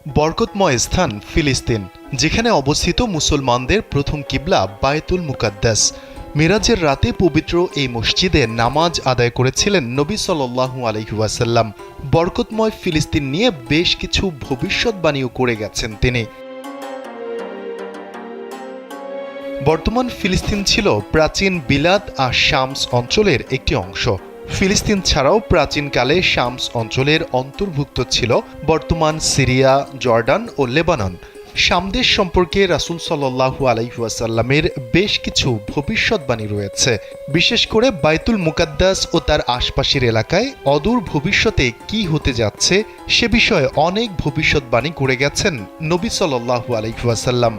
বরকতময় স্থান ফিলিস্তিন, যেখানে অবস্থিত মুসলমানদের প্রথম কিবলা বায়তুল মুকাদ্দাস। মিরাজের রাতে পবিত্র এই মসজিদে নামাজ আদায় করেছিলেন নবী সাল্লাল্লাহু আলাইহি ওয়াসাল্লাম। বরকতময় ফিলিস্তিন নিয়ে বেশ কিছু ভবিষ্যৎবাণীও করে গেছেন তিনি। বর্তমান ফিলিস্তিন ছিল প্রাচীন বিলাদ আর শামস অঞ্চলের একটি অংশ। ফিলিস্তিন ছাড়াও প্রাচীনকালে শামস অঞ্চলের অন্তর্ভুক্ত ছিল বর্তমান সিরিয়া, জর্ডান ও লেবানন। শাম দেশ সম্পর্কে রাসূল সাল্লাল্লাহু আলাইহি ওয়াসাল্লামের বেশ কিছু ভবিষ্যৎবাণী রয়েছে। বিশেষ করে বায়তুল মুকাদ্দাস ও তার আশপাশের এলাকায় অদূর ভবিষ্যতে কি হতে যাচ্ছে সে বিষয়ে অনেক ভবিষ্যৎবাণী করে গেছেন নবী সাল্লাল্লাহু আলাইহি ওয়াসাল্লাম।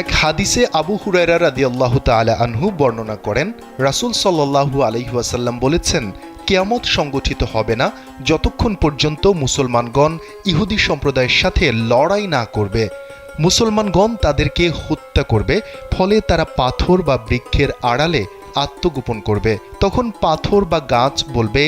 এক হাদিসে আবু হুরায়রা রাদিয়াল্লাহু তাআলা আনহু বর্ণনা করেন, রাসূল সাল্লাল্লাহু আলাইহি ওয়াসাল্লাম বলেছেন, কিয়ামত সংগঠিত হবে না যতক্ষণ পর্যন্ত মুসলমানগণ ইহুদি সম্প্রদায়ের সাথে লড়াই না করবে। মুসলমানগণ তাদেরকে হত্যা করবে, ফলে তারা পাথর বা বৃক্ষের আড়ালে আত্মগোপন করবে। তখন পাথর বা গাছ বলবে,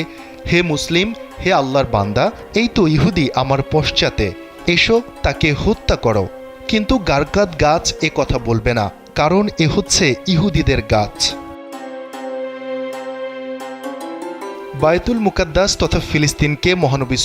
হে মুসলিম, হে আল্লাহর বান্দা, এই তো ইহুদি আমার পশ্চাতে, এসো তাকে হত্যা করো। কিন্তু গারকাত গাছ এ কথা বলবে না, কারণ এ হচ্ছে ইহুদিদের গাছ। বায়তুল মুকাদ্দাস তথা ফিলিস্তিনকে মহানবী